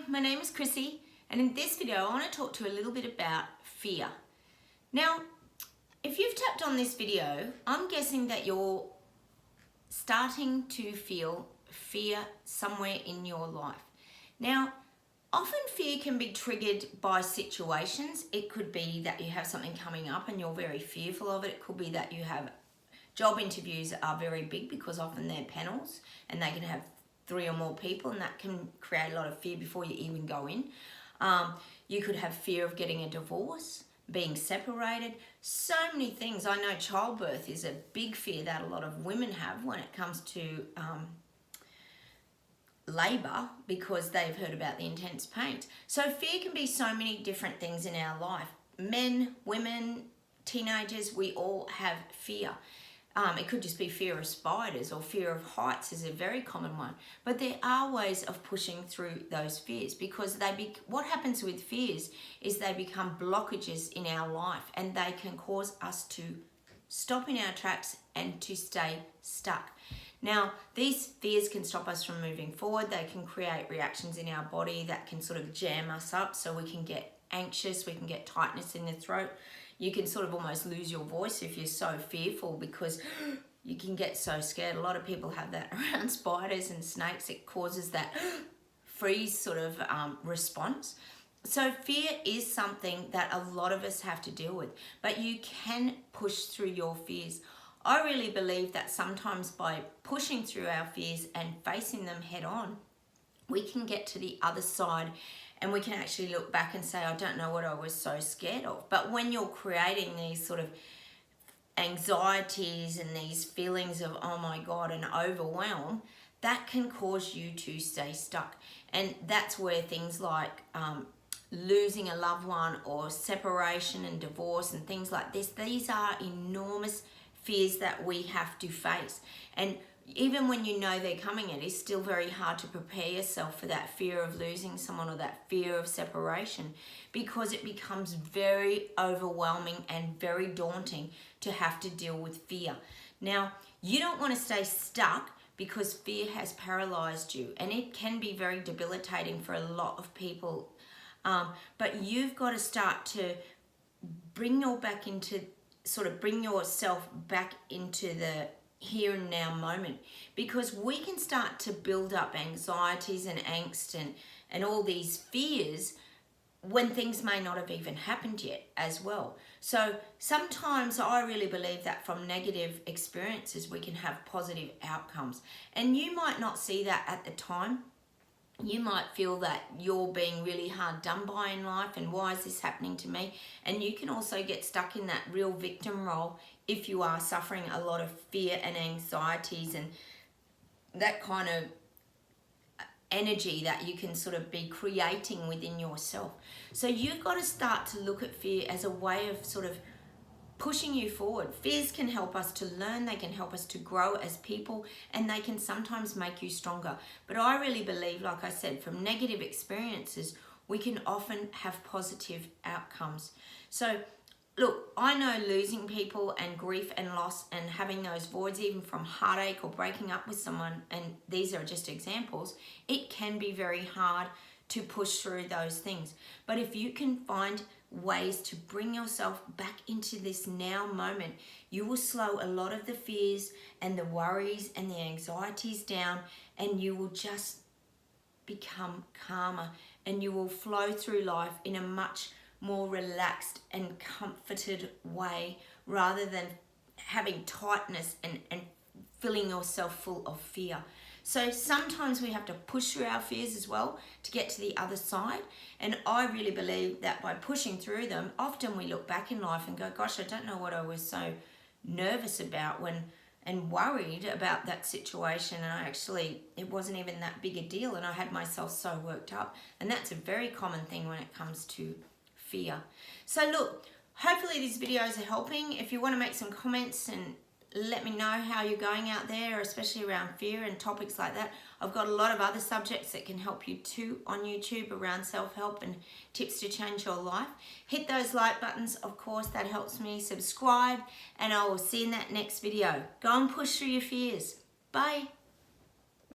my name is Chrissy, and in this video I want to talk to you a little bit about fear. Now, if you've tapped on this video, I'm guessing that you're starting to feel fear somewhere in your life. Now, often fear can be triggered by situations. It could be that you have something coming up and you're very fearful of it. It could be that you have job interviews that are very big because often they're panels and they can have 3 or more people, and that can create a lot of fear before you even go in. You could have fear of getting a divorce, being separated, so many things. I know childbirth is a big fear that a lot of women have when it comes to labour, because they've heard about the intense pain. So fear can be so many different things in our life. Men, women, teenagers, we all have fear. It could just be fear of spiders, or fear of heights is a very common one. But there are ways of pushing through those fears, because what happens with fears is they become blockages in our life, and they can cause us to stop in our tracks and to stay stuck. Now, these fears can stop us from moving forward. They can create reactions in our body that can sort of jam us up, so we can get anxious, we can get tightness in the throat. You can sort of almost lose your voice if you're so fearful, because you can get so scared. A lot of people have that around spiders and snakes. It causes that freeze sort of response. So fear is something that a lot of us have to deal with, but you can push through your fears. I really believe that sometimes by pushing through our fears and facing them head on, we can get to the other side, and we can actually look back and say, I don't know what I was so scared of. But when you're creating these sort of anxieties and these feelings of, oh my God, and overwhelm, that can cause you to stay stuck. And that's where things like losing a loved one, or separation and divorce and things like this, these are enormous fears that we have to face. And even when you know they're coming, it is still very hard to prepare yourself for that fear of losing someone, or that fear of separation, because it becomes very overwhelming and very daunting to have to deal with fear. Now, you don't want to stay stuck, because fear has paralyzed you, and it can be very debilitating for a lot of people. But you've got to start to bring yourself back into the here and now moment, because we can start to build up anxieties and angst and all these fears when things may not have even happened yet as well. So sometimes I really believe that from negative experiences we can have positive outcomes, and you might not see that at the time. You might feel that you're being really hard done by in life, and why is this happening to me? And you can also get stuck in that real victim role if you are suffering a lot of fear and anxieties and that kind of energy that you can sort of be creating within yourself. So you've got to start to look at fear as a way of sort of pushing you forward. Fears can help us to learn, they can help us to grow as people, and they can sometimes make you stronger. But I really believe, like I said, from negative experiences, we can often have positive outcomes. So look, I know losing people and grief and loss and having those voids, even from heartache or breaking up with someone, and these are just examples, it can be very hard to push through those things. But if you can find ways to bring yourself back into this now moment, you will slow a lot of the fears and the worries and the anxieties down, and you will just become calmer, and you will flow through life in a much more relaxed and comforted way, rather than having tightness and filling yourself full of fear. So sometimes we have to push through our fears as well to get to the other side. And I really believe that by pushing through them, often we look back in life and go, gosh, I don't know what I was so nervous about and worried about that situation. And it wasn't even that big a deal, and I had myself so worked up. And that's a very common thing when it comes to fear. So look, hopefully these videos are helping. If you want to make some comments and let me know how you're going out there, especially around fear and topics like that. I've got a lot of other subjects that can help you too on YouTube around self-help and tips to change your life. Hit those like buttons, of course, that helps me. Subscribe, and I will see you in that next video. Go and push through your fears. Bye.